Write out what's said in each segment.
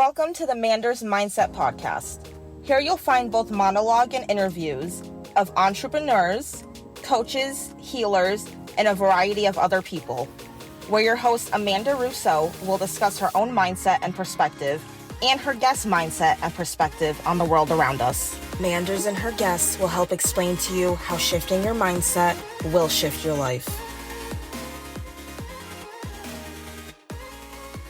Welcome to the Mander's Mindset Podcast. Here you'll find both monologue and interviews of entrepreneurs, coaches, healers, and a variety of other people, where your host Amanda Russo will discuss her own mindset and perspective and her guest mindset and perspective on the world around us. Manders and her guests will help explain to you how shifting your mindset will shift your life.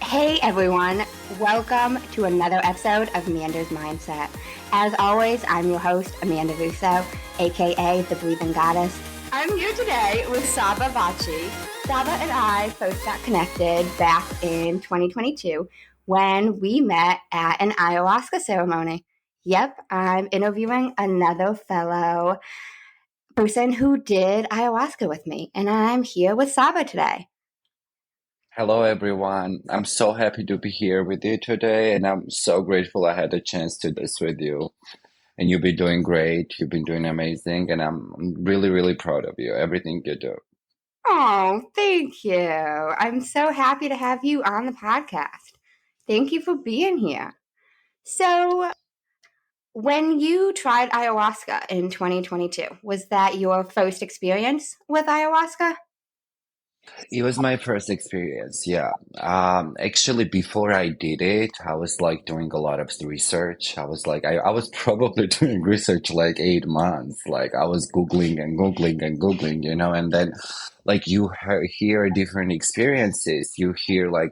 Hey everyone, welcome to another episode of Amanda's Mindset. As always, I'm your host, Amanda Russo, aka the Breathing Goddess. I'm here today with Saba Vachy. Saba and I first got connected back in 2022 when we met at an Ayahuasca ceremony. Yep, I'm interviewing another fellow person who did Ayahuasca with me, and I'm here with Saba today. Hello, everyone. I'm so happy to be here with you today, and I'm so grateful I had a chance to do this with you. And you've been doing great. You've been doing amazing, and I'm really, really proud of you, everything you do. Oh, thank you. I'm so happy to have you on the podcast. Thank you for being here. So, when you tried ayahuasca in 2022, was that your first experience with ayahuasca? It was my first experience, yeah. Actually, before I did it, I was like doing a lot of research. I was probably doing research like 8 months. Like I was Googling and Googling and Googling, and then like you hear different experiences. You hear like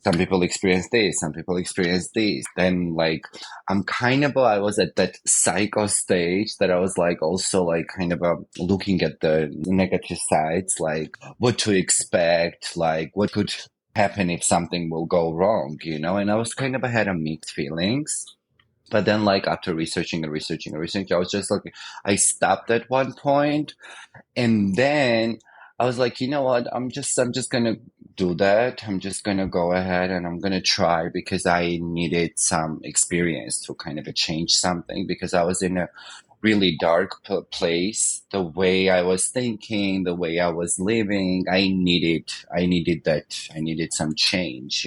some people experience this, some people experience this. Then like I was at that psycho stage that I was like also like kind of looking at the negative sides, like what to expect, like what could happen if something will go wrong, and I was kind of had a mixed feelings. But then like after researching and researching and researching, I was just like, I stopped at one point, and then I was like, you know what, I'm just gonna do that. I'm just gonna go ahead and I'm gonna try because I needed some experience to kind of change something because I was in a really dark place. The way I was thinking, the way I was living, I needed that. I needed some change.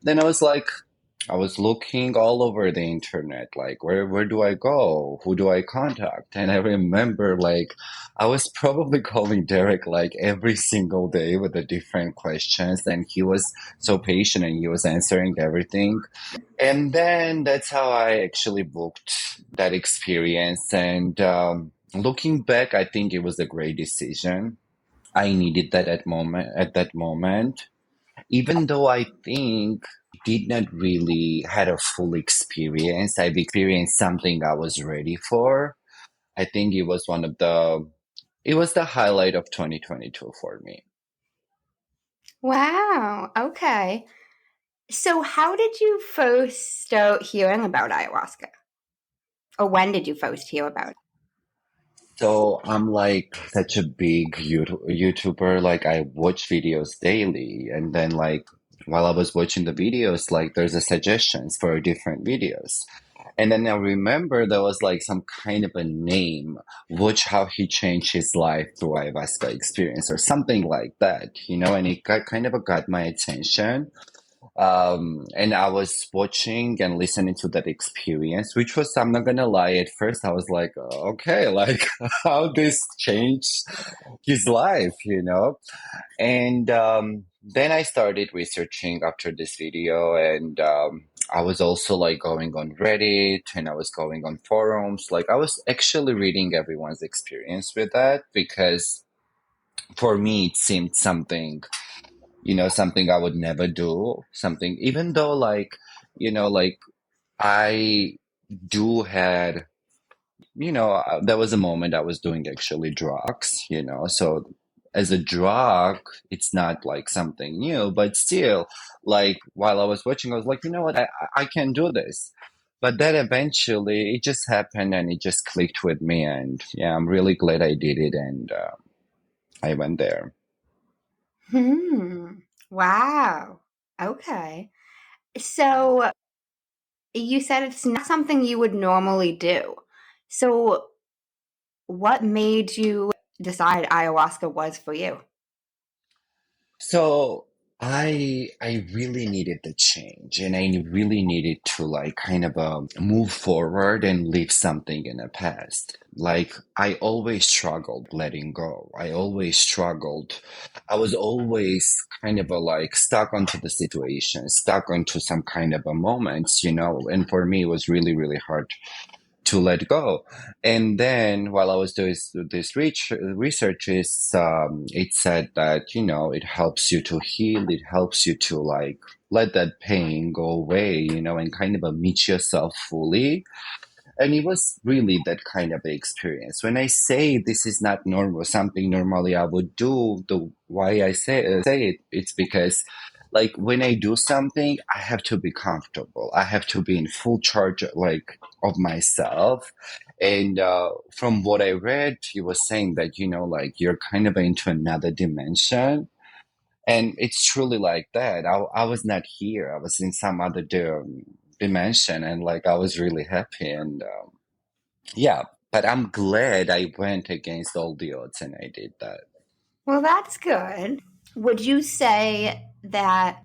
Then I was looking all over the internet, like where do I go? Who do I contact? And I remember like I was probably calling Derek like every single day with the different questions, and he was so patient and he was answering everything. And then that's how I actually booked that experience. And looking back, I think it was a great decision. I needed that at that moment, even though I think did not really had a full experience. I've experienced something I was ready for. I think it was the highlight of 2022 for me. Wow, okay. So, how did you first start hearing about ayahuasca? Or when did you first hear about it? So I'm like such a big YouTuber. Like I watch videos daily, and then like while I was watching the videos, like there's a suggestions for different videos. And then I remember there was like some kind of a name, watch how he changed his life through ayahuasca experience or something like that, and it kind of got my attention. And I was watching and listening to that experience, which was, I'm not gonna lie, at first I was like, okay, like how this changed his life. And then I started researching after this video, and I was also like going on Reddit and I was going on forums. Like I was actually reading everyone's experience with that because for me it seemed something I would never do, something, even though like I do had, there was a moment I was doing actually drugs. So as a drug, it's not like something new, but still, like while I was watching, I was like, you know what, I can do this. But then eventually it just happened and it just clicked with me. And yeah, I'm really glad I did it. And I went there. Wow. Okay. So, you said it's not something you would normally do. So, what made you decide ayahuasca was for you? So I really needed the change, and I really needed to like kind of move forward and leave something in the past. Like I always struggled letting go. I always struggled. I was always kind of like stuck onto the situation, stuck onto some kind of a moments, you know. And for me, it was really, really hard to let go. And then while I was doing this research, it said that, you know, it helps you to heal, it helps you to like let that pain go away, you know, and kind of meet yourself fully. And it was really that kind of experience. When I say this is not normal, something normally I would do, the why I say it, it's because like when I do something, I have to be comfortable. I have to be in full charge, like of myself. And from what I read, he was saying that you know, like you're kind of into another dimension, and it's truly like that. I was not here. I was in some other dimension, and like I was really happy. And yeah, but I'm glad I went against all the odds and I did that. Well, that's good. Would you say that,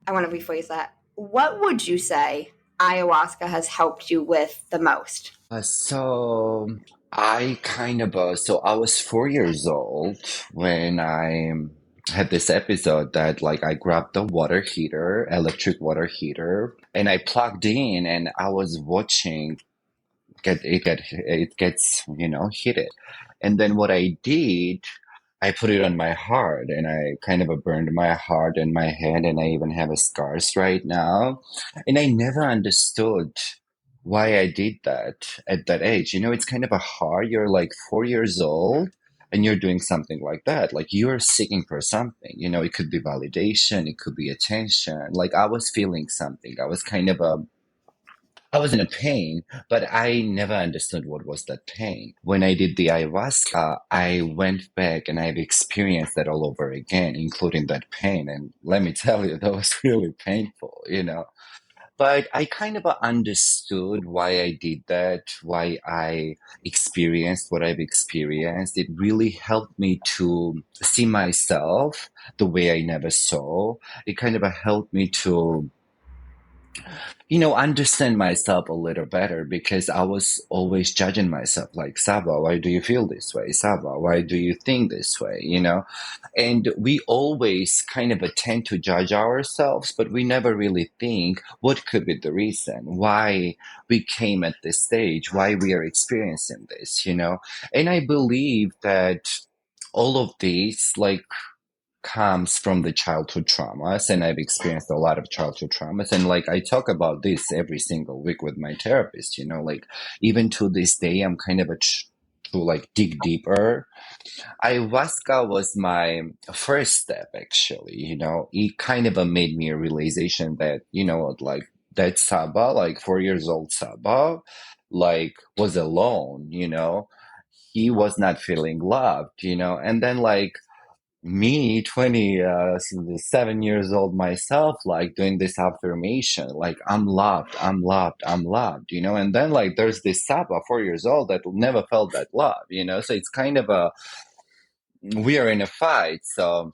I want to rephrase that. What would you say ayahuasca has helped you with the most? So I kind of so I was 4 years old when I had this episode that like I grabbed the water heater, electric water heater, and I plugged in and I was watching it gets you know heated, and then what I did, I put it on my heart and I kind of burned my heart and my head, and I even have a scars right now. And I never understood why I did that at that age. You know, it's kind of a hard, you're like 4 years old and you're doing something like that. Like you're seeking for something, you know, it could be validation, it could be attention. Like I was feeling something. I was in a pain, but I never understood what was that pain. When I did the ayahuasca, I went back and I've experienced that all over again, including that pain. And let me tell you, that was really painful, you know. But I kind of understood why I did that, why I experienced what I've experienced. It really helped me to see myself the way I never saw. It kind of helped me to you know, understand myself a little better because I was always judging myself like, Saba, why do you feel this way? Saba, why do you think this way? You know, and we always kind of tend to judge ourselves, but we never really think what could be the reason why we came at this stage, why we are experiencing this, you know? And I believe that all of these, like, comes from the childhood traumas, and I've experienced a lot of childhood traumas, and like I talk about this every single week with my therapist, you know, like even to this day I'm kind of to like dig deeper. Ayahuasca was my first step, actually, you know. It kind of made me a realization that, you know, like that Saba, like 4 years old Saba, like was alone, you know. He was not feeling loved, you know. And then like me 27 years old myself, like doing this affirmation, like I'm loved, I'm loved, I'm loved, you know. And then like there's this Saba 4 years old that never felt that love, you know. So it's kind of a we are in a fight. So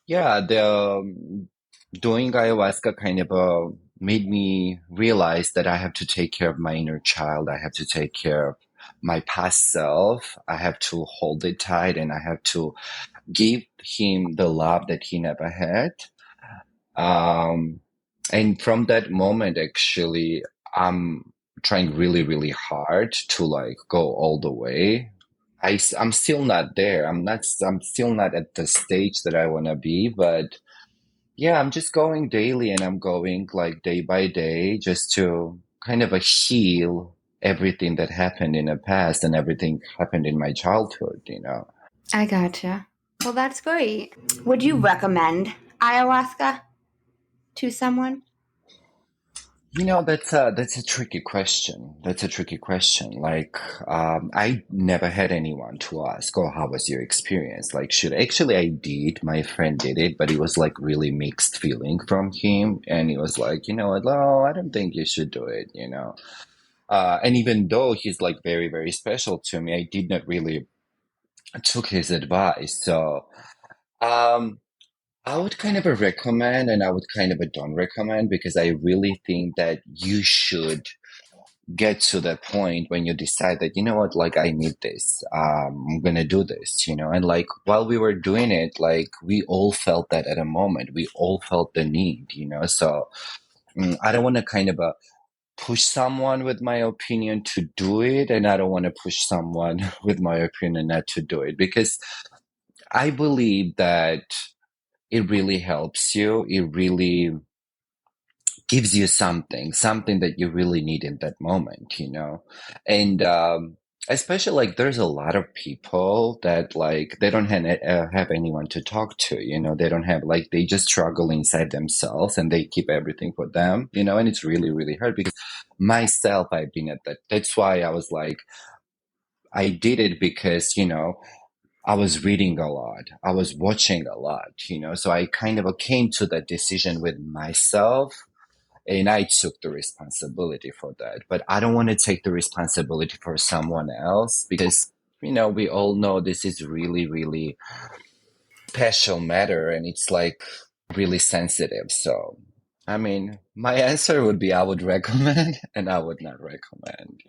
yeah, the doing ayahuasca kind of made me realize that I have to take care of my inner child. I have to take care of my past self. I have to hold it tight, and I have to give him the love that he never had. Um, and from that moment, actually, I'm trying really, really hard to like go all the way. I'm still not there. I'm still not at the stage that I want to be, but yeah, I'm just going daily and I'm going like day by day just to kind of heal everything that happened in the past and everything happened in my childhood, you know. I gotcha. Well, that's great. Would you recommend ayahuasca to someone? You know, that's a tricky question. That's a tricky question. Like, I never had anyone to ask, "Oh, how was your experience?" Like, should actually I did. My friend did it, but it was like really mixed feeling from him, and he was like, you know what? Oh, I don't think you should do it. You know, and even though he's like very, very special to me, I did not really took his advice. So, um, I would kind of a recommend and I would kind of a don't recommend because I really think that you should get to that point when you decide that, you know what, like I need this. I'm gonna do this, and like while we were doing it, like we all felt that at a moment. We all felt the need. So I don't want to kind of push someone with my opinion to do it, and I don't want to push someone with my opinion not to do it because I believe that it really helps you. It really gives you something that you really need in that moment. And especially like there's a lot of people that like they don't have anyone to talk to. They don't have like they just struggle inside themselves and they keep everything for them. And it's really, really hard because myself, I've been at that. That's why I was like, I did it because I was reading a lot. I was watching a lot. So I kind of came to that decision with myself and I took the responsibility for that. But I don't want to take the responsibility for someone else because we all know this is really, really special matter and it's like really sensitive. So, I mean, my answer would be I would recommend and I would not recommend.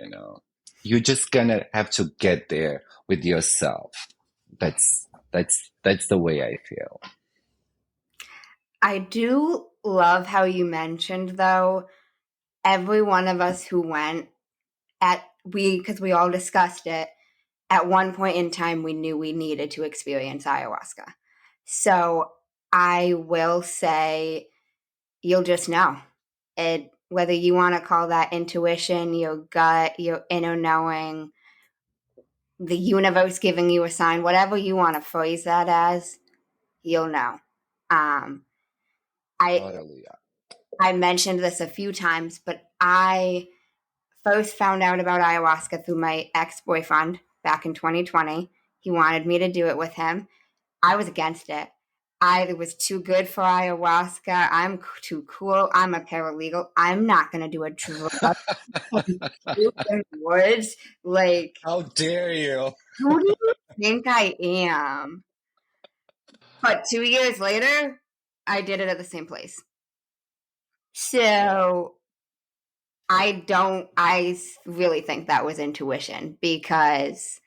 You're just gonna have to get there with yourself. That's the way I feel. I do love how you mentioned, though, every one of us who went because we all discussed it, at one point in time, we knew we needed to experience ayahuasca. So I will say you'll just know it, whether you want to call that intuition, your gut, your inner knowing, the universe giving you a sign, whatever you want to phrase that as, you'll know. Um, I Totally. I mentioned this a few times, but I first found out about ayahuasca through my ex-boyfriend back in 2020. He wanted me to do it with him. I was against it. I was too good for ayahuasca. I'm too cool. I'm a paralegal. I'm not going to do a drug in the woods. Like, How dare you? who do you think I am? But 2 years later, I did it at the same place. So I really think that was intuition because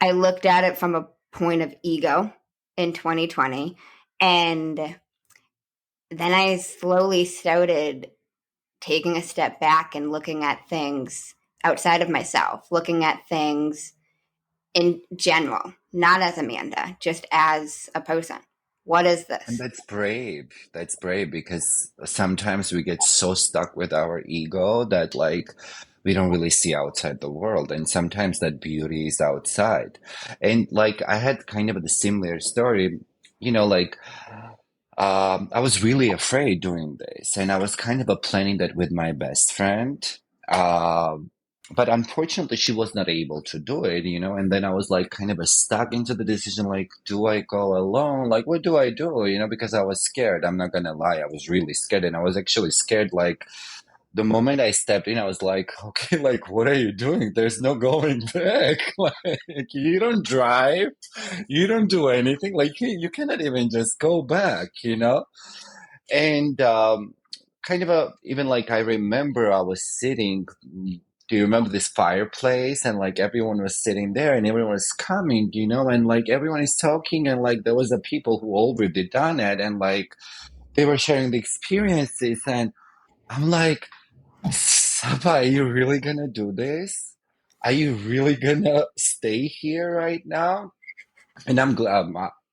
I looked at it from a point of ego in 2020. And then I slowly started taking a step back and looking at things outside of myself, looking at things in general, not as Amanda, just as a person. What is And this? that's brave. That's brave because sometimes we get so stuck with our ego that like we don't really see outside the world. And sometimes that beauty is outside. And like I had kind of a similar story, I was really afraid doing this, and I was kind of planning that with my best friend. Um, but unfortunately, she was not able to do it. And then I was like kind of stuck into the decision, like, do I go alone? Like, what do I do? Because I was scared. I'm not gonna lie, I was really scared, and I was actually scared. Like the moment I stepped in, I was like, okay, like, what are you doing? There's no going back. Like, you don't drive, you don't do anything. Like, you cannot even just go back. And kind of even like I remember I was sitting. Do you remember this fireplace? And like everyone was sitting there and everyone was coming, and like everyone is talking and like there was a people who already done it and like they were sharing the experiences and I'm like, Saba, are you really gonna do this? Are you really gonna stay here right now? And I'm glad.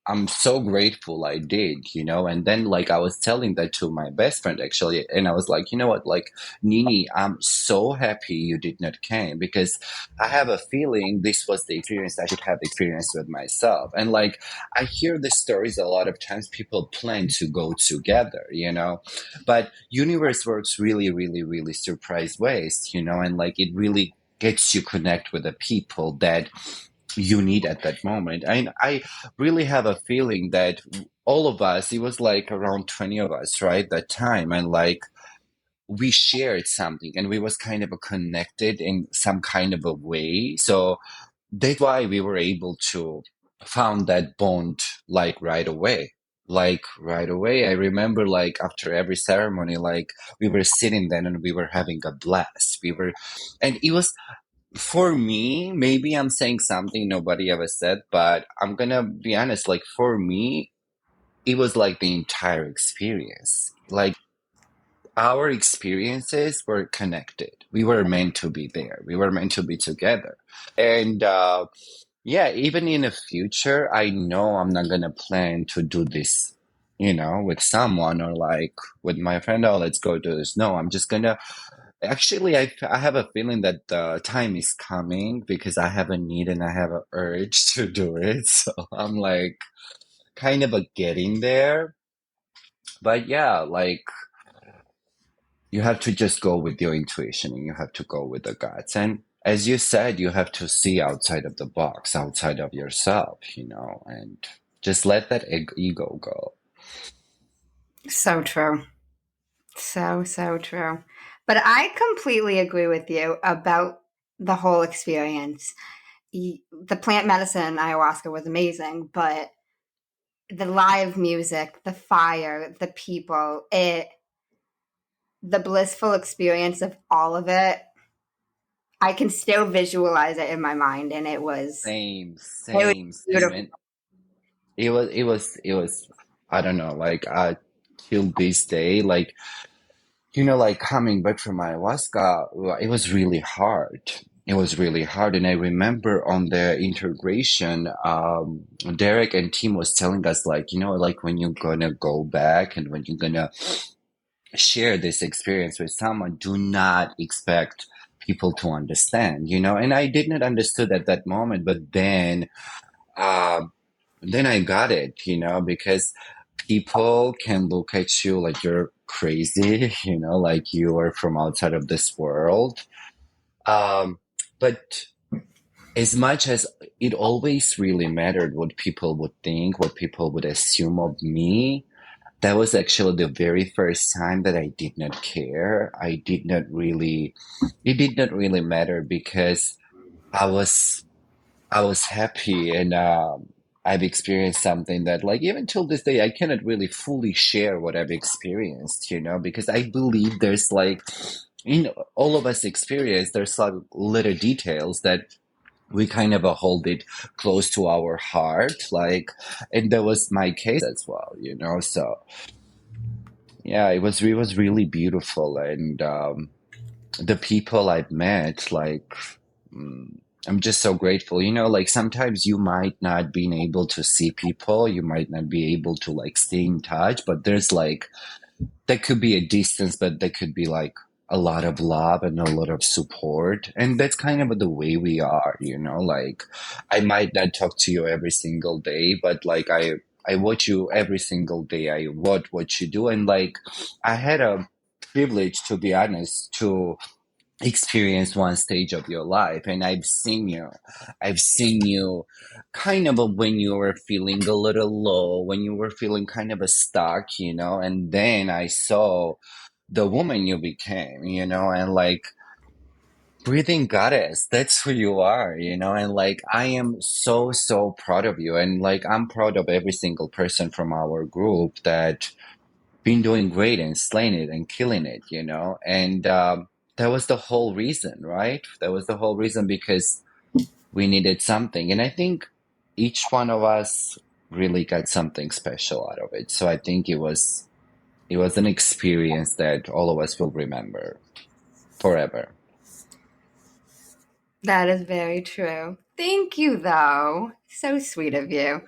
I'm so grateful I did. And then like I was telling that to my best friend actually, and I was like, you know what, like Nini, I'm so happy you did not came because I have a feeling this was the experience I should have experienced with myself. And like I hear the stories a lot of times people plan to go together, but universe works really, really, really surprise ways, and like it really gets you connect with the people that you need at that moment. And I really have a feeling that all of us, it was like around 20 of us, right? That time. And like we shared something and we was kind of a connected in some kind of a way. So that's why we were able to found that bond like right away. like right away. I remember like after every ceremony, like we were sitting then and we were having a blast. And it was for me, maybe I'm saying something nobody ever said, but I'm gonna be honest, like for me, it was like the entire experience. Like our experiences were connected. We were meant to be there. We were meant to be together. And yeah, even in the future, I know I'm not gonna plan to do this, with someone or like with my friend. Oh, let's go do this. No, I'm just gonna. Actually, I have a feeling that the time is coming because I have a need and I have an urge to do it. So I'm like kind of a getting there. But yeah, like you have to just go with your intuition and you have to go with the guts. And as you said, you have to see outside of the box, outside of yourself, and just let that ego go. So true. So, so true. But I completely agree with you about the whole experience. The plant medicine ayahuasca was amazing, but the live music, the fire, the people, the blissful experience of all of it, I can still visualize it in my mind, and Same, it was same, same. beautiful. And it was, I don't know, like, till this day, like, like coming back from ayahuasca, it was really hard. It was really hard. And I remember on the integration, Derek and Tim was telling us, like, like when you're gonna go back and when you're gonna share this experience with someone, do not expect people to understand, And I did not understood at that moment, but then I got it, because people can look at you like you're crazy, like you are from outside of this world. But as much as it always really mattered what people would think, what people would assume of me, that was actually the very first time that I did not care. It did not really matter because I was I was happy and I've experienced something that like even till this day I cannot really fully share what I've experienced, because I believe there's like in all of us experience there's like little details that we kind of hold it close to our heart, like, and that was my case as well, so yeah, it was really beautiful. And the people I've met, like, mm, I'm just so grateful. Like sometimes you might not be able to see people, you might not be able to like stay in touch, but there's like there could be a distance, but there could be like a lot of love and a lot of support. And that's kind of the way we are, like I might not talk to you every single day, but like I watch you every single day. I watch what you do. And like I had a privilege, to be honest, to experience one stage of your life, and I've seen you kind of when you were feeling a little low, when you were feeling kind of a stuck, and then I saw the woman you became, and like breathing goddess, that's who you are, and like I am so so proud of you, and like I'm proud of every single person from our group that been doing great and slaying it and killing it, and that was the whole reason, right? That was the whole reason because we needed something, and I think each one of us really got something special out of it. So I think it was an experience that all of us will remember forever. That is very true. Thank you, though. So sweet of you.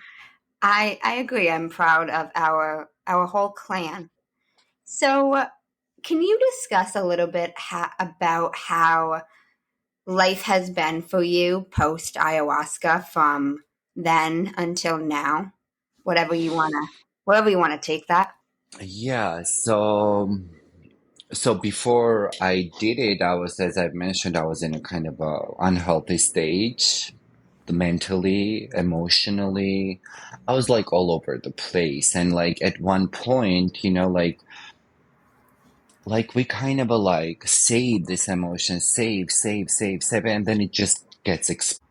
I agree. I'm proud of our whole clan. So, can you discuss a little bit about how life has been for you post ayahuasca from then until now? Whatever you wanna take that. Yeah, so before I did it, I was, as I've mentioned, I was in a kind of a unhealthy stage, mentally, emotionally. I was like all over the place. And like at one point, like we kind of like save this emotion, save, and then it just gets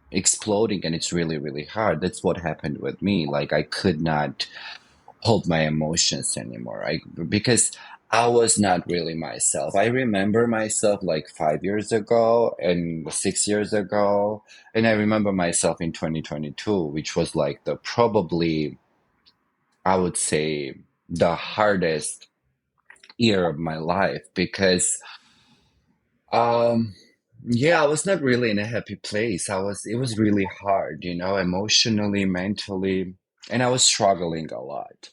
exploding and it's really, really hard. That's what happened with me. Like I could not hold my emotions anymore. Because I was not really myself. I remember myself like 5 years ago and 6 years ago, and I remember myself in 2022, which was like the probably, I would say, the hardest year of my life because um yeah, I was not really in a happy place. It was really hard, emotionally, mentally, and I was struggling a lot.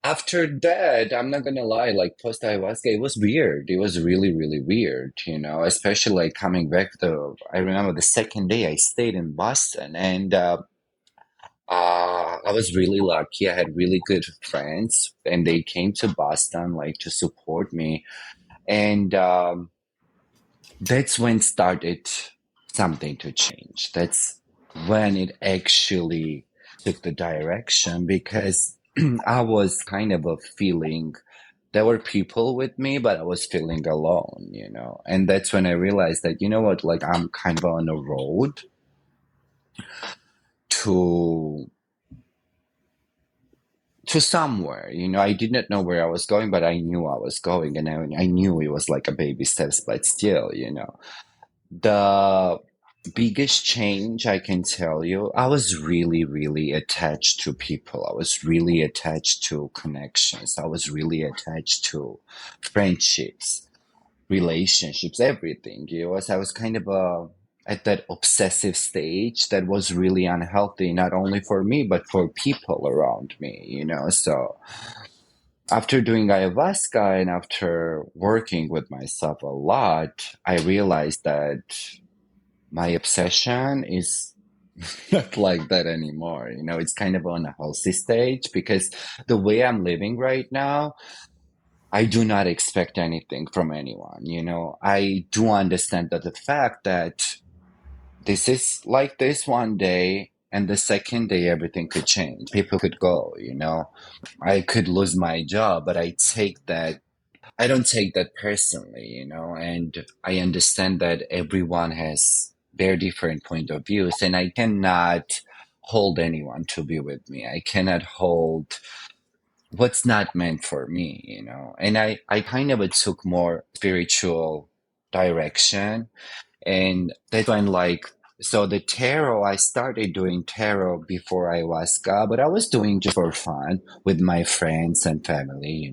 After that, I'm not gonna lie, like post ayahuasca, it was weird. It was really, really weird, especially like coming back I remember the second day I stayed in Boston and I was really lucky. I had really good friends and they came to Boston like to support me. And that's when started something to change. That's when it actually took the direction because I was kind of a feeling there were people with me, but I was feeling alone. And that's when I realized that, you know what, like I'm kind of on a road to somewhere. I did not know where I was going, but I knew I was going, and I knew it was like a baby steps, but still. The biggest change I can tell you, I was really, really attached to people. I was really attached to connections. I was really attached to friendships, relationships, everything. I was kind of at that obsessive stage that was really unhealthy, not only for me, but for people around me. So after doing ayahuasca and after working with myself a lot, I realized that my obsession is not like that anymore. It's kind of on a healthy stage because the way I'm living right now, I do not expect anything from anyone. I do understand that the fact that this is like this one day and the second day everything could change. People could go. I could lose my job, but I don't take that personally. And I understand that everyone has their different point of views, and I cannot hold anyone to be with me. I cannot hold what's not meant for me. And I kind of took more spiritual direction, and that's when so the tarot, I started doing tarot before ayahuasca, but I was doing just for fun with my friends and family.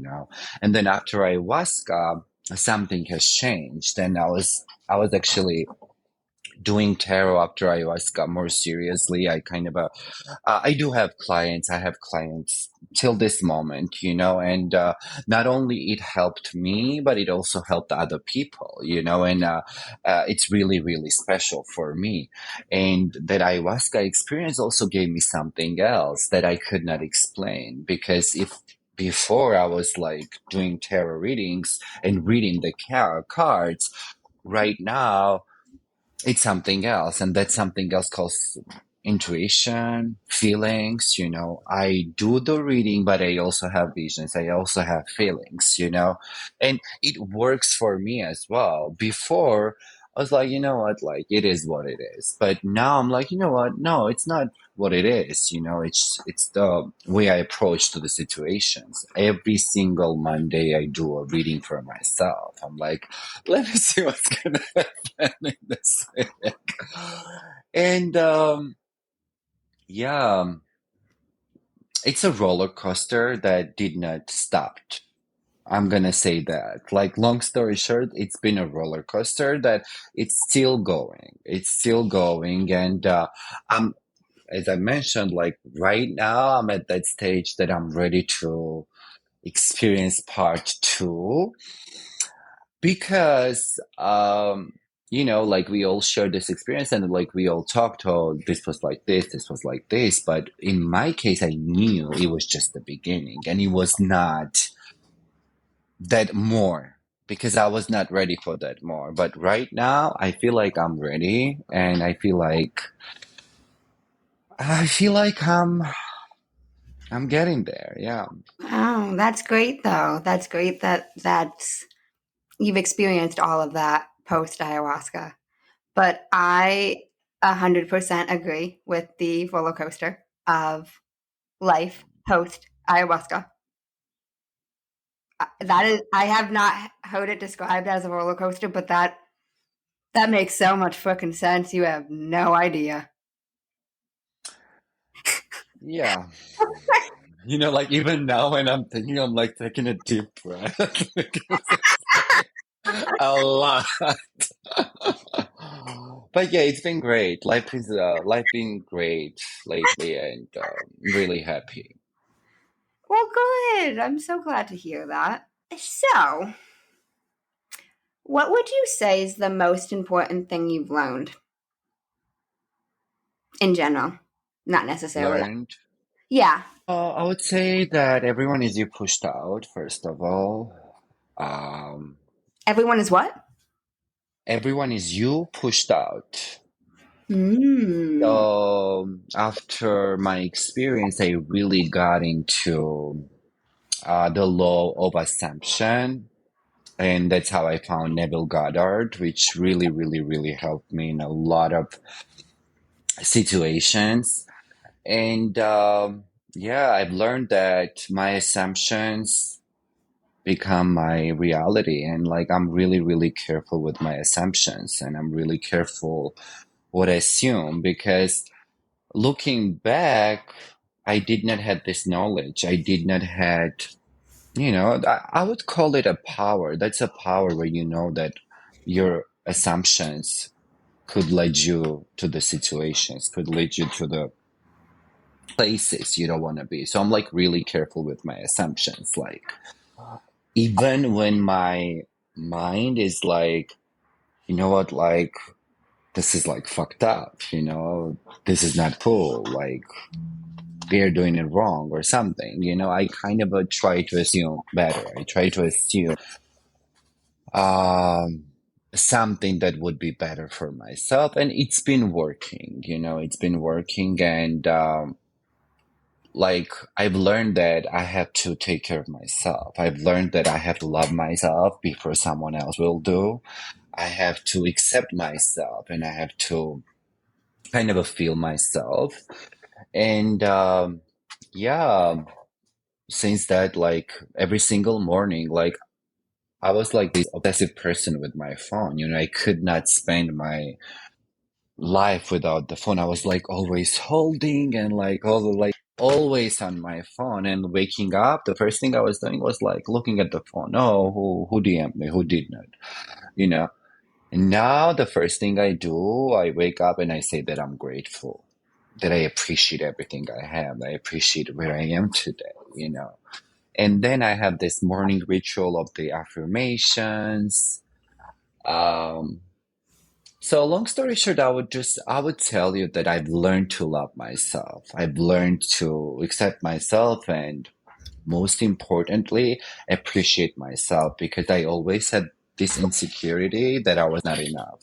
And then after ayahuasca, something has changed, and I was actually doing tarot after ayahuasca more seriously. I do have clients. I have clients till this moment. And not only it helped me, but it also helped other people. And it's really, really special for me. And that ayahuasca experience also gave me something else that I could not explain because if before I was like doing tarot readings and reading the cards, right now it's something else, and that something else calls intuition, feelings. I do the reading, but I also have visions. I also have feelings. And it works for me as well. Before, I was like, you know what, like it is what it is. But now I'm like, you know what? No, it's not what it is. It's the way I approach to the situations. Every single Monday, I do a reading for myself. I'm like, let me see what's gonna happen in this week. And yeah, it's a roller coaster that did not stop. I'm gonna say that. Like, long story short, it's been a roller coaster that it's still going. It's still going, and I'm, as I mentioned, like right now, I'm at that stage that I'm ready to experience part two because like we all shared this experience and like we all talked, oh, this was like this was like this, but in my case I knew it was just the beginning and it was not that more because I was not ready for that more. But right now I feel like I'm ready, and I feel like I'm getting there. Yeah. Oh, that's great though. That's great that's you've experienced all of that post ayahuasca. But I 100% agree with the roller coaster of life post Ayahuasca. That is, I have not heard it described as a roller coaster, but that makes so much fucking sense. You have no idea. Yeah. Like even now when I'm thinking, I'm like taking a deep breath because it's like a lot. But yeah, it's been great. Life been great lately, and I'm really happy. Well, good. I'm so glad to hear that. So, what would you say is the most important thing you've learned in general? Not necessarily. Learned. Yeah. I would say that everyone is you pushed out, first of all. Um, Everyone is what? Everyone is you pushed out. Mm. So after my experience, I really got into the law of assumption. And that's how I found Neville Goddard, which really, really, really helped me in a lot of situations. And yeah, I've learned that my assumptions become my reality. And like, I'm really, really careful with my assumptions and I'm really careful what I assume because looking back, I did not have this knowledge. I did not had, I would call it a power. That's a power where you know that your assumptions could lead you to the situations, could lead you to the places you don't want to be. So I'm like really careful with my assumptions. Like even when my mind is like, you know what, like this is like fucked up, this is not cool. Like they're doing it wrong or something. I kind of try to assume better. I try to assume um, something that would be better for myself. And it's been working, it's been working. And like, I've learned that I have to take care of myself. I've learned that I have to love myself before someone else will do. I have to accept myself and I have to kind of feel myself. And yeah, since that, like every single morning, like I was like this obsessive person with my phone. I could not spend my life without the phone. I was like always holding and like always on my phone. And waking up, the first thing I was doing was like looking at the phone. Oh, who DM'd me? Who did not? You know. And now the first thing I do, I wake up and I say that I'm grateful, that I appreciate everything I have. I appreciate where I am today. And then I have this morning ritual of the affirmations. Um, so long story short, I would tell you that I've learned to love myself. I've learned to accept myself and most importantly, appreciate myself because I always had this insecurity that I was not enough,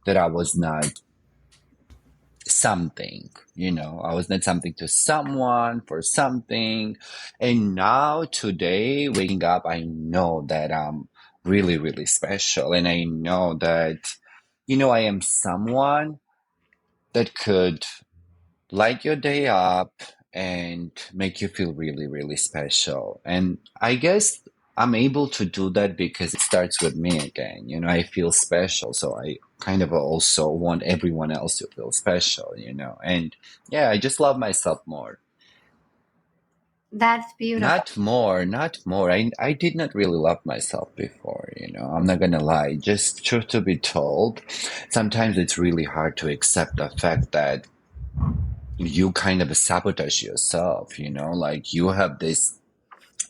that I was not something, I was not something to someone for something. And now today, waking up, I know that I'm really, really special. And I know that, I am someone that could light your day up and make you feel really, really special. And I guess I'm able to do that because it starts with me again. I feel special. So I kind of also want everyone else to feel special. And yeah, I just love myself more. That's beautiful. Not more, not more. I did not really love myself before. I'm not gonna lie. Just truth to be told, sometimes it's really hard to accept the fact that you kind of sabotage yourself. Like you have this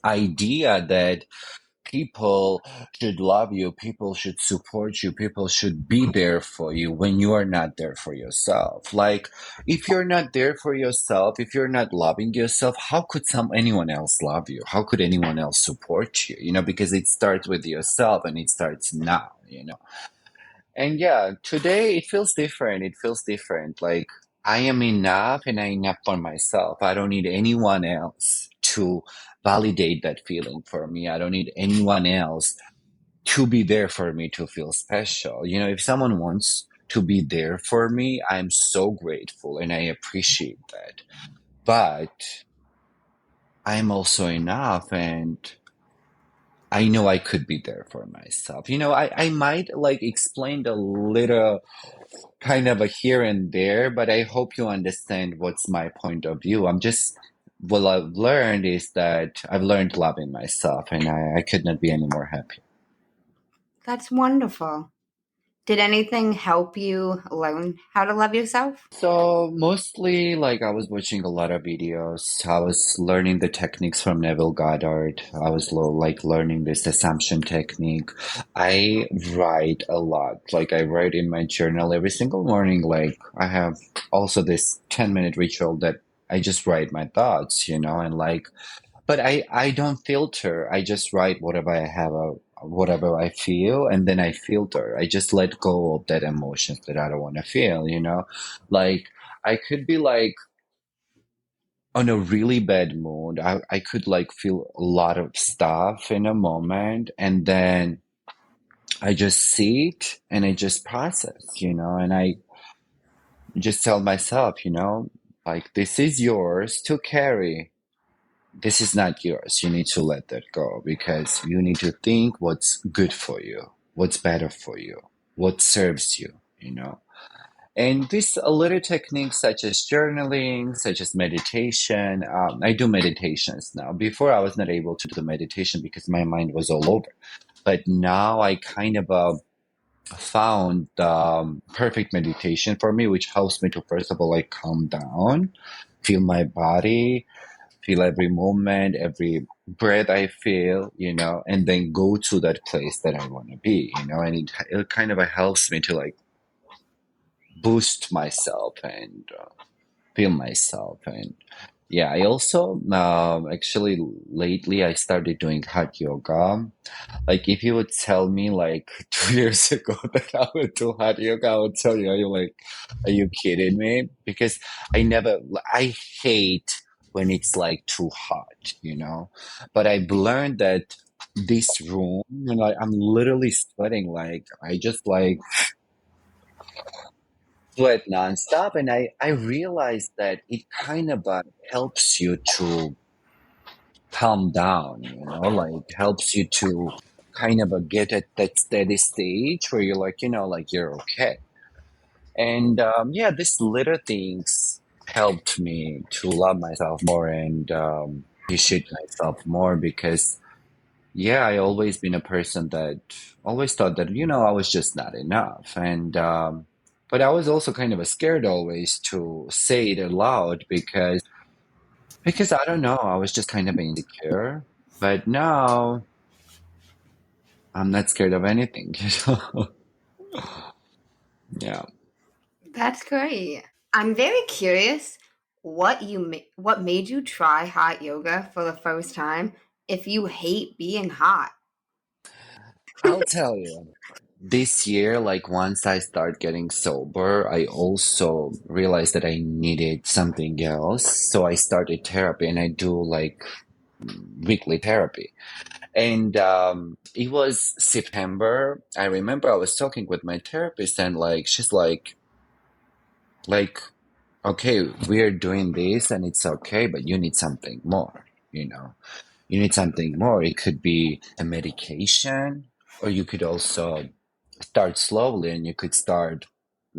idea that people should love you, people should support you, people should be there for you when you are not there for yourself. Like if you're not there for yourself, if you're not loving yourself, how could anyone else love you? How could anyone else support you? Because it starts with yourself and it starts now. And yeah, today it feels different. It feels different. Like I am enough and I'm enough for myself. I don't need anyone else to validate that feeling for me. I don't need anyone else to be there for me to feel special. If someone wants to be there for me, I'm so grateful and I appreciate that. But I'm also enough, and I know I could be there for myself. I might like explained a little kind of a here and there, but I hope you understand what's my point of view. What I've learned is that I've learned loving myself, and I could not be any more happy. That's wonderful. Did anything help you learn how to love yourself? So mostly like I was watching a lot of videos. I was learning the techniques from Neville Goddard. I was like learning this assumption technique. I write a lot. Like I write in my journal every single morning. Like I have also this 10-minute ritual that I just write my thoughts, and like but I don't filter. I just write whatever I have, whatever I feel, and then I filter. I just let go of that emotions that I don't want to feel. Like I could be like on a really bad mood. I could like feel a lot of stuff in a moment, and then I just see it and I just process, and I just tell myself, like this is yours to carry. This is not yours. You need to let that go because you need to think what's good for you, what's better for you, what serves you. And these little techniques such as journaling, such as meditation, I do meditations now. Before I was not able to do meditation because my mind was all over. But now I kind of found perfect meditation for me, which helps me to first of all like calm down, feel my body, feel every moment, every breath I feel, and then go to that place that I want to be, and it kind of helps me to like boost myself and feel myself. And yeah, I also actually lately I started doing hot yoga. Like if you would tell me like 2 years ago that I would do hot yoga, I would tell you, are you kidding me? Because I hate when it's like too hot. But I've learned that this room, I'm literally sweating. Like I just like sweat nonstop. And I realized that it kind of helps you to calm down, like helps you to kind of get at that steady stage where you're like you're okay. And yeah, these little things helped me to love myself more and appreciate myself more because yeah, I always been a person that always thought that I was just not enough. And but I was also kind of scared always to say it aloud because I don't know, I was just kind of insecure. But now I'm not scared of anything. Yeah. That's great. I'm very curious what made you try hot yoga for the first time if you hate being hot. I'll tell you. This year, like once I start getting sober, I also realized that I needed something else. So I started therapy and I do like weekly therapy. And it was September. I remember I was talking with my therapist and like she's like okay, we're doing this and it's okay, but you need something more, you know. You need something more. It could be a medication, or you could also start slowly and you could start.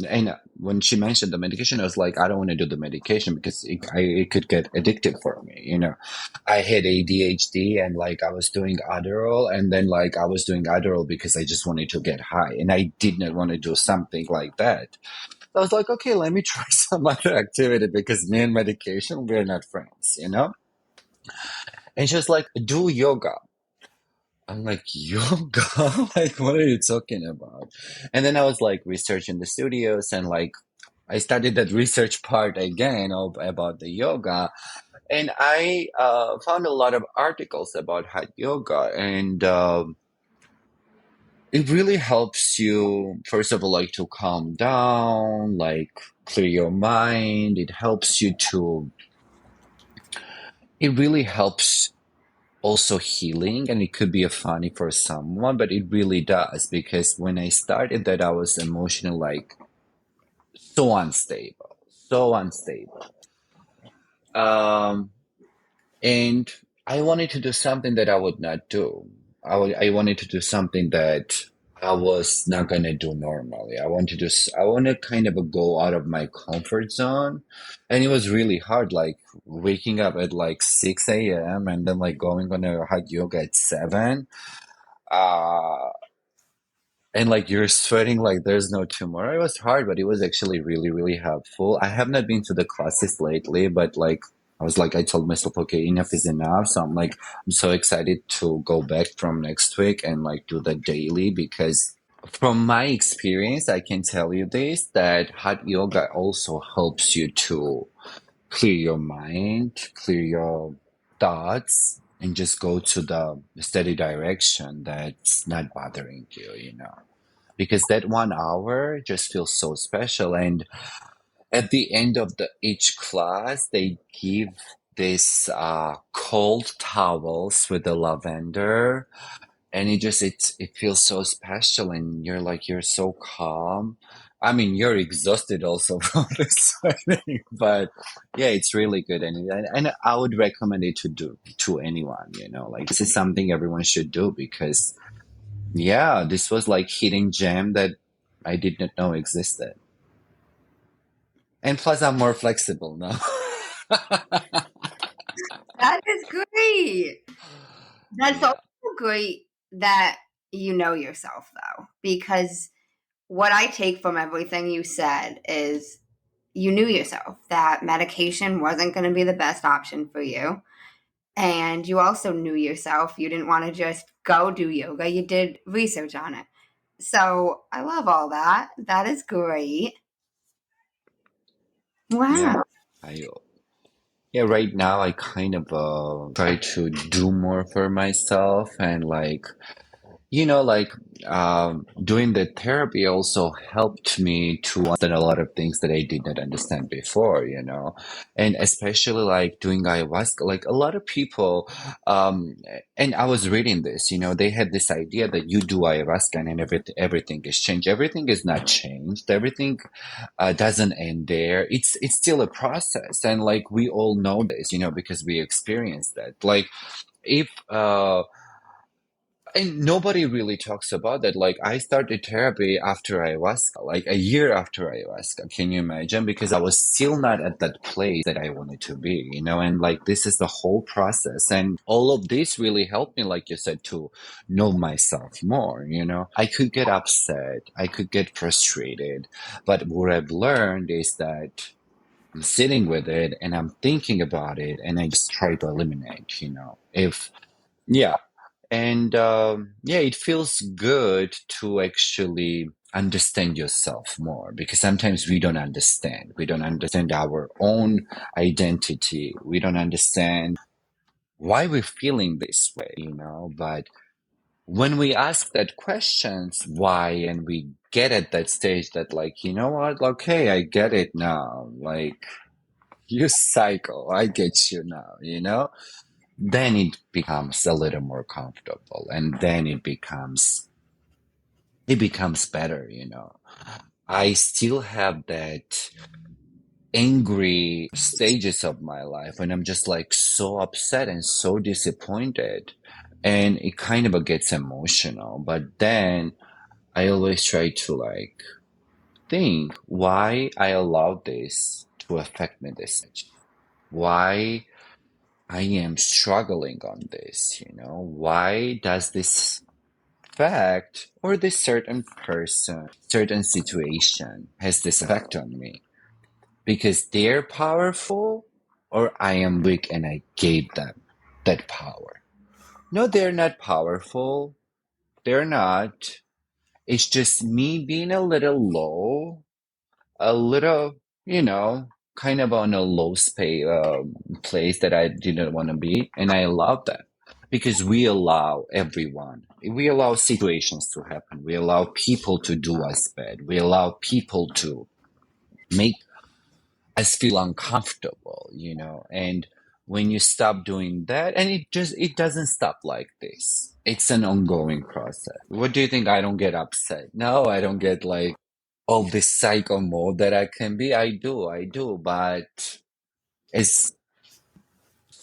And when she mentioned the medication, I was like, I don't want to do the medication because it could get addictive for me. I had ADHD and like I was doing Adderall and then like I was doing Adderall because I just wanted to get high and I did not want to do something like that. I was like, okay, let me try some other activity because me and medication, we're not friends. And she was like, do yoga. I'm like, yoga? Like, what are you talking about? And then I was like researching the studios and like I started that research part again about the yoga. And I found a lot of articles about hot yoga. And it really helps you, first of all, like to calm down, like clear your mind. It really helps also healing and it could be a funny for someone but it really does because when I started that I was emotionally like so unstable. Um And I wanted to do something that I would not do. I wanted to do something that I was not gonna do normally. I want to kind of go out of my comfort zone. And it was really hard, like waking up at like 6 a.m. and then like going on a hot yoga at 7. Uh, and like you're sweating like there's no tomorrow. It was hard, but it was actually really, really helpful. I have not been to the classes lately, but like I was like, I told myself, okay, enough is enough. So I'm like, I'm so excited to go back from next week and like do that daily because from my experience, I can tell you this, that hot yoga also helps you to clear your mind, clear your thoughts, and just go to the steady direction that's not bothering you, you know, because that 1 hour just feels so special. And at the end of each class, they give this cold towels with the lavender, and it feels so special, and you're so calm. I mean, you're exhausted also from the sweating, but yeah, it's really good, and I would recommend it to anyone. You know, like this is something everyone should do because yeah, this was like hidden gem that I did not know existed. And plus, I'm more flexible now. That is great. That's also Yeah. great that you know yourself, though, because what I take from everything you said is you knew yourself that medication wasn't going to be the best option for you. And you also knew yourself. You didn't want to just go do yoga, you did research on it. So I love all that. That is great. Yeah. Wow. I Yeah, right now I kind of try to do more for myself and like like doing the therapy also helped me to understand a lot of things that I did not understand before, and especially like doing ayahuasca, like a lot of people, um, and I was reading this, they had this idea that you do ayahuasca and everything is changed. Everything is not changed. Everything doesn't end there. It's still a process, and like we all know this, because we experienced that. Like if and nobody really talks about that. Like I started therapy after ayahuasca, like a year after ayahuasca. Can you imagine? Because I was still not at that place that I wanted to be, and like this is the whole process. And all of this really helped me, like you said, to know myself more, I could get upset, I could get frustrated, but what I've learned is that I'm sitting with it and I'm thinking about it and I just try to eliminate, if yeah. And yeah, it feels good to actually understand yourself more because sometimes we don't understand. We don't understand our own identity. We don't understand why we're feeling this way, But when we ask that questions, why, and we get at that stage that, like, you know what? Okay, I get it now. Like, you cycle. I get you now, then it becomes a little more comfortable and then it becomes better. I still have that angry stages of my life when I'm just like so upset and so disappointed, and it kind of gets emotional, but then I always try to like think why I allowed this to affect me this much, why I am struggling on this, why does this fact or this certain person, certain situation has this effect on me? Because they're powerful or I am weak and I gave them that power. No, they're not powerful. They're not. It's just me being a little low, a little, kind of on a low place that I didn't want to be. And I love that because we allow everyone, we allow situations to happen. We allow people to do us bad. We allow people to make us feel uncomfortable, and when you stop doing that, and it doesn't stop like this. It's an ongoing process. What do you think? I don't get upset. No, I don't get like all this psycho mode that I can be. I do, but it's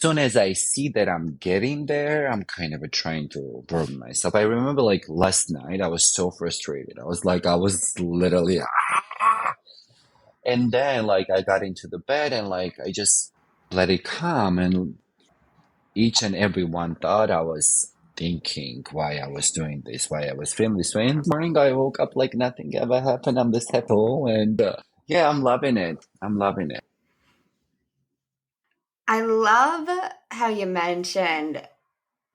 soon as I see that I'm getting there, I'm kind of trying to burn myself. I remember like last night, I was so frustrated. I was literally, and then like I got into the bed and like I just let it calm. And each and every one thought I was thinking why I was doing this, why I was feeling this way. In the morning, I woke up like nothing ever happened. I'm this happy, and yeah, I'm loving it. I'm loving it. I love how you mentioned,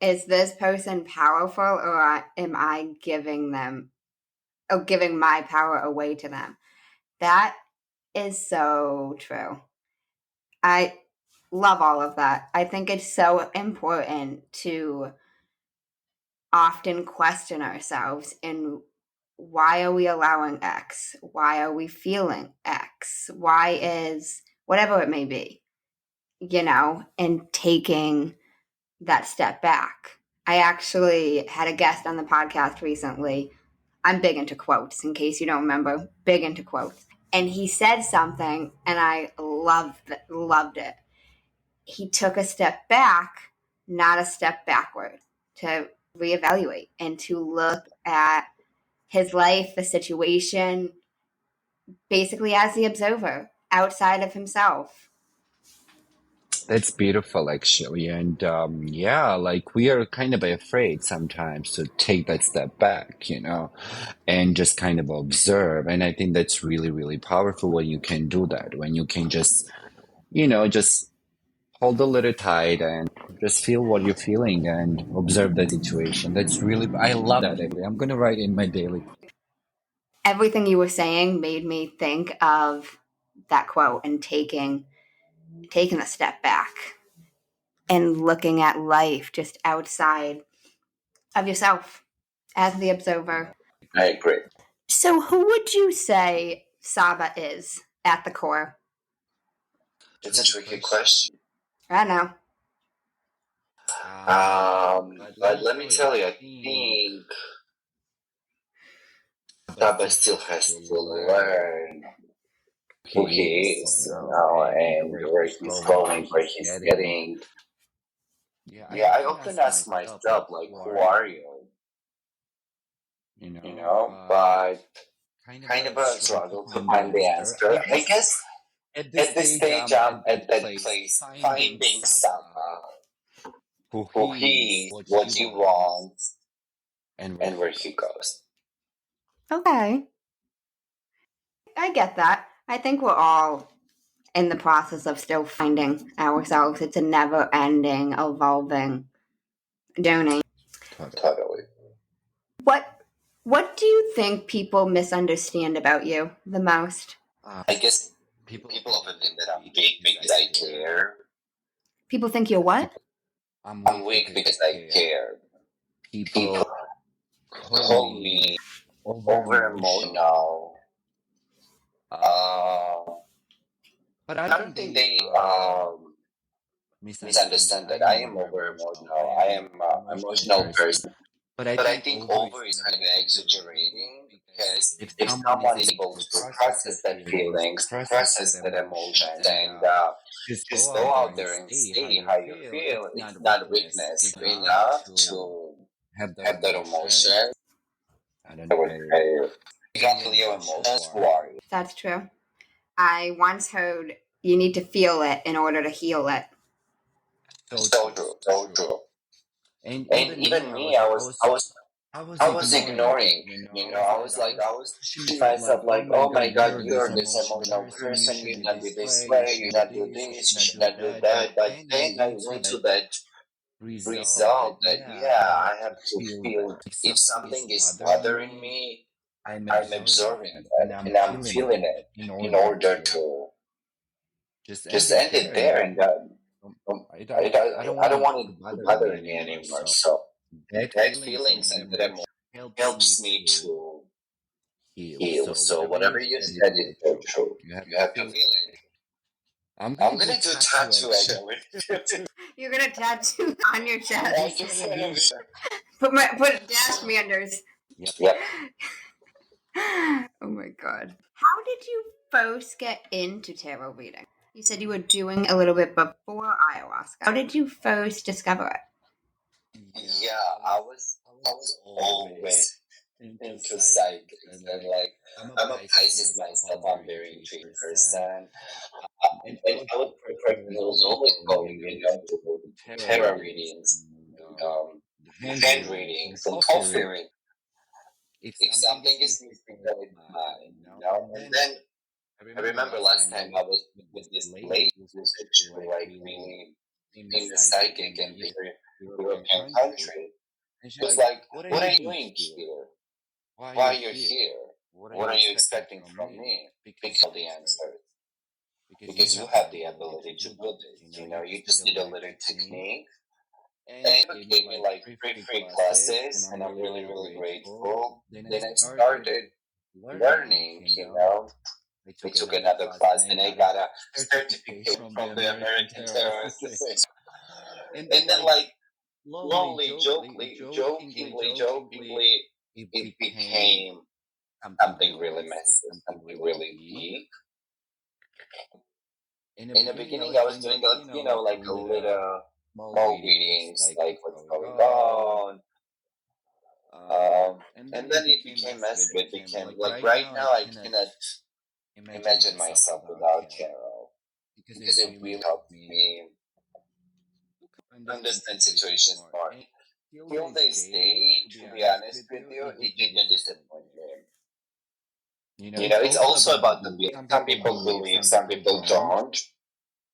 is this person powerful or am I giving my power away to them? That is so true. I love all of that. I think it's so important to often question ourselves in why are we allowing X? Why are we feeling X? Why is whatever it may be, and taking that step back. I actually had a guest on the podcast recently. I'm big into quotes, in case you don't remember, big into quotes. And he said something, and I loved it. He took a step back, not a step backward, to reevaluate and to look at his life, the situation, basically as the observer outside of himself. That's beautiful, actually. And yeah, like we are kind of afraid sometimes to take that step back, and just kind of observe. And I think that's really, really powerful when you can do that, when you can just hold a little tight and just feel what you're feeling and observe the situation. I love that. Actually. I'm going to write in my daily. Everything you were saying made me think of that quote and taking a step back and looking at life just outside of yourself as the observer. I agree. So, who would you say Saba is at the core? It's a tricky question. I know. But let me tell you, I think Saba still has to learn who he is, and where he's going, where he's getting. Yeah, I often ask myself, like, who are you? But kind of a struggle to find the answer. I guess at this stage, I'm at that place, finding Saba, who he is, what he wants, and where he goes. Okay. I get that. I think we're all in the process of still finding ourselves. It's a never ending, evolving journey. Totally. What what do you think people misunderstand about you the most? I guess people often think that I'm weak because I care. People think you're what? I'm weak because I care. People call me over emotional. But I don't think they misunderstand that I am over emotional. I am an emotional person. But I think over is kind of exaggerating because if someone is able to process that feelings, to process that emotions, and just go out there and say how you feel, it's not weakness. Enough to have that emotion. I would say, you don't feel your emotions, who are you? That's true. I once heard you need to feel it in order to heal it. So true, so true. And even me, I was ignoring, I was pushing myself like, oh my God, you're this emotional person. You should not be this way. You should not do this. You should not do that. But then I went to that result that, yeah, I have to feel if something is bothering me, I'm absorbing that and I'm feeling it in order to just end it there. And I don't want it to bother me anymore. So that feelings and that emotion helps me to heal. So whatever you said is so true. You have to feel it. I'm gonna do tattoo actually. You're gonna tattoo on your chest. I just wanna Put dash Manders. Yep. Oh my god. How did you first get into tarot reading? You said you were doing a little bit before ayahuasca. How did you first discover it? Yeah, I was always into psychics and like I'm a Pisces myself. I'm very intrigued person. And I was the person who was always going, to tarot readings, the hand readings, and coffee readings. If something is missing, then it's mine. And then I remember last time I was with this lady who's actually like really famous psychic in the European country. She was like, "What are you doing here? Why are you here? What are you expecting from me? Because all the answers. Because you have the ability to do this. You just need a little technique." And it gave me like free classes, and I'm really, really grateful. Then I started learning. I took another class, and I got a certificate from the American Tarot Association. And then, like, jokingly, it became something really messy, something really deep. In the beginning, I was doing, like a little small readings, like what's going on. And then it became messy. It became like right now, I cannot imagine myself without tarot because it really helped me understand situations more. Till this day, to be honest with you, it didn't disappoint me. It's also about the belief. Some people believe, some people don't.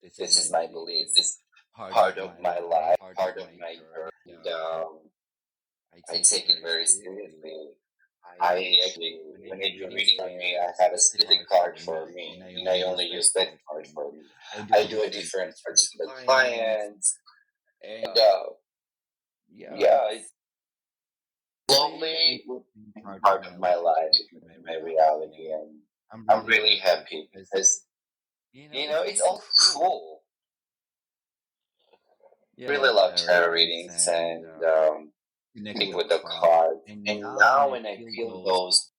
This is my belief. This is part of my life, part of my journey. And I take it very seriously. I actually, when I do reading for me, I have a specific card for me, and I only use that card for me. I do a different cards for the clients, and yeah, it's slowly becoming part of my life, becoming my reality, and I'm really happy because it's all cool. Really love tarot readings and connect with the cards, and now when I feel those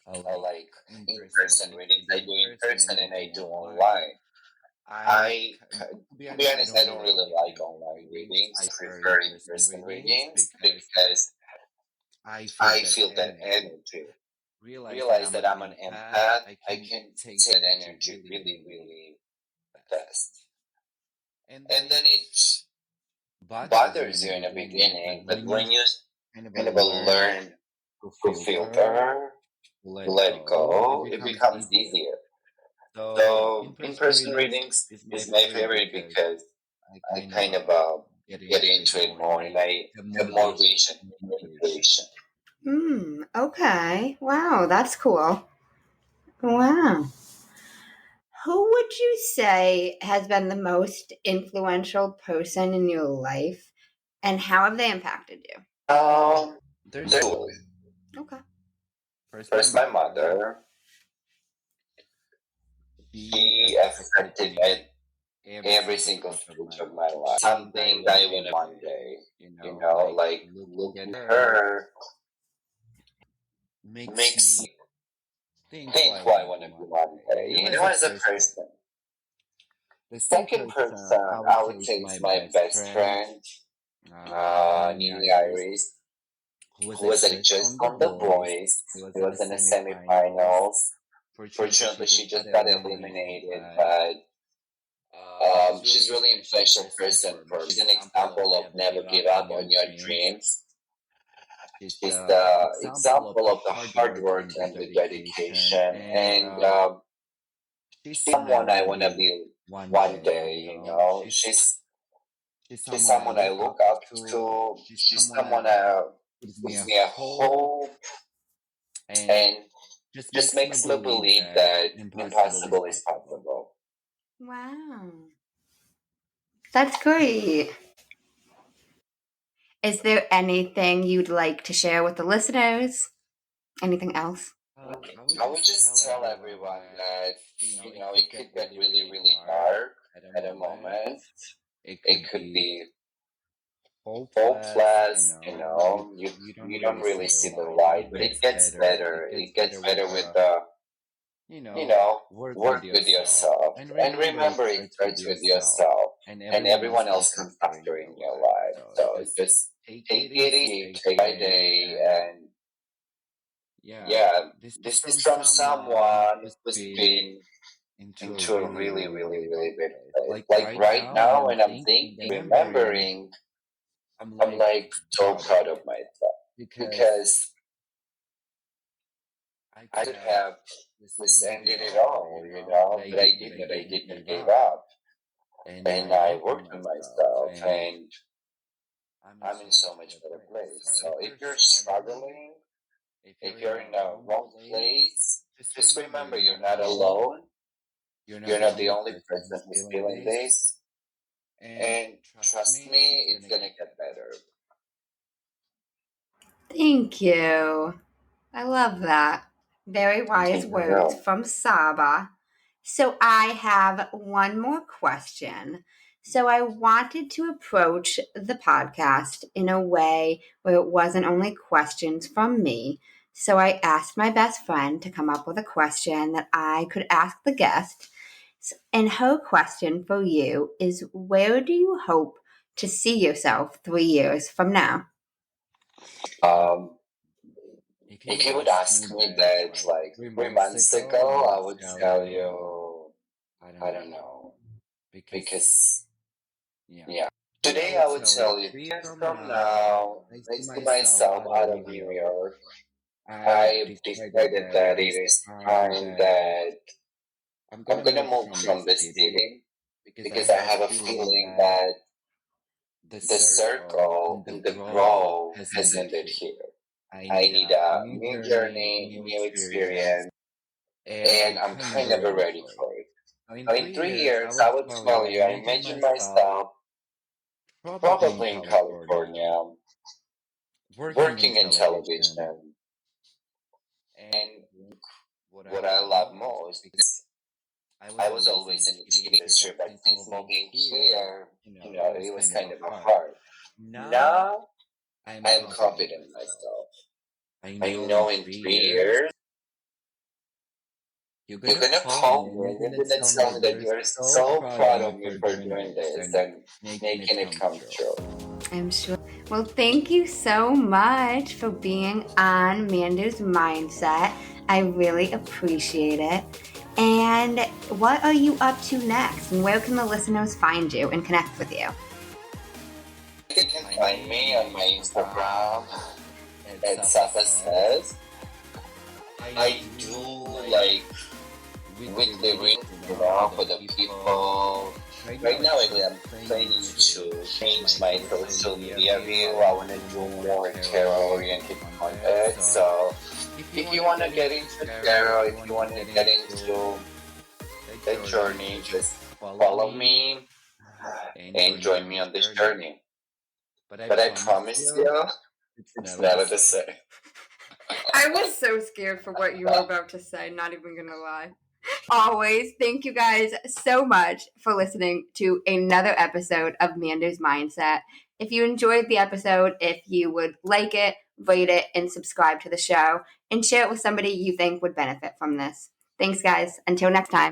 like in-person readings, I do in person and I do online. To be honest, I don't really like online readings. I prefer in-person readings because I feel that energy. Realize that I'm an empath. I can take that energy really, really fast. And then it bothers you in the beginning, but when you kind of learn to filter, to let go, it becomes easier. So in-person readings is my favorite because I kind of get into it more and I have more vision, more intuition. Okay. Wow, that's cool. Wow. Who would you say has been the most influential person in your life and how have they impacted you? There's two. Okay. First, my mother. She affected me at every single stage of my life. Something that I want to one day, like looking at her makes me think who I want to be one day. As a person. Second person, I would say is my best friend, Nini Iris, who was like just on the boys. He was in the semifinals. Fortunately, she just got eliminated, but she's really a special person for me. She's an example of never give up on your dreams. She's the example of the hard work and the dedication, and someone I want to be one day. She's someone I look up to. She's someone gives me a hope and just makes me believe that impossible is possible. Wow. That's great. Is there anything you'd like to share with the listeners? Anything else? I would just tell everyone that, it could get really, really dark at a moment. It could be hopeless. You don't really see the light, but it gets better. It gets better with the work with work with yourself. yourself. And And remember, it remember, it starts with starts with yourself. yourself, And and everyone else everyone comes else comes after in after your in your life. life. So So just just take it take it easy easy day day by by day. day. And And yeah, yeah, this is this is from from someone someone who's who's been been into a into a really, really, really, really, really bad really bad place. place. Like Like right right now, when now, I'm when I'm thinking and thinking, remembering, remembering, I'm I'm like like so so proud of proud of myself myself because because I I could could have have just just ended it ended it all, all, but I but I didn't. I didn't. I didn't didn't give give up. up. And And I I worked on worked on myself, myself, and and I'm in I'm in so much so much better better place. place. So if So if you're you're struggling, struggling, if you're if in you're a in a wrong wrong place, place, just just remember remember you're you're not not alone. alone. You're not You're the not the only only person person who's who's feeling feeling this. this. And And trust trust me, it's me, gonna it's get gonna better. get better. Thank you. I love that. Very wise Thank Yeah. words you. from Saba. So I have one more question. So I wanted to approach the podcast in a way where it wasn't only questions from me. So I asked my best friend to come up with a question that I could ask the guest. And her question for you is, where do you hope to see yourself 3 years from now? Um, If you would if you would ask me ask me that that like like 3 months 3 months ago, I ago, would I would tell tell you, you, I don't I don't know. know. Because, Because, yeah. yeah. Today I Today would I would tell you tell you 3 years 3 years from from now, now, I I see see myself myself out of out New of New York. York. I've I've decided decided that it that it is is time time that that I'm I'm gonna gonna move move from from this this city city because I because have I a have a feeling feeling that that the the circle circle and the and the grow grow has has ended ended here. here. I I need need a a new new journey, journey, new new experience, experience, and and I'm I'm kind of kind of ready ready for it. for it. So in So three in three years, I years, would I would tell you, I tell you, I imagine imagine myself myself probably in probably in California, California, working in working in television, television. and And what I what I love love most most because is I was I was always in the always in the TV TV industry, but industry, but since since moving moving here, here, it was it was kind of a kind of a hard. hard. Now Now I'm I am confident in confident in myself. myself. I I know in know in three three years years you're you're gonna gonna call me call and me you're and you're gonna gonna tell me tell that me that you're you're so so proud of proud me of me for for doing doing this this and and making it making it come come true. true. I'm sure. Well, thank you so much for being on Mandu's Mindset. I really appreciate it. And what are you up to next? And where can the listeners find you and connect with you? You You can can find find me on me my on my Instagram Instagram at at Saba Saba says. says. I I do do like like weekly weekly readings, readings, for for the the people. people. Right now, Right now, actually, actually, I'm I'm planning planning to to change my change my social social media media view. I view. want I to want to do do more more tarot-oriented tarot-oriented content. content. So, So, if you if want you to want get to get into into tarot, if tarot, you if want you to want get to get into into that that journey, journey, just just follow follow me me and and join me on join me this on this journey. journey. But I But I promise promise you, you, it's it's never the never the same. same. I was so scared for what you were about to say, not even gonna lie. Always, thank you guys so much for listening to another episode of Mandu's Mindset. If you enjoyed the episode, if you would like it, rate it, and subscribe to the show, and share it with somebody you think would benefit from this. Thanks, guys. Until next time.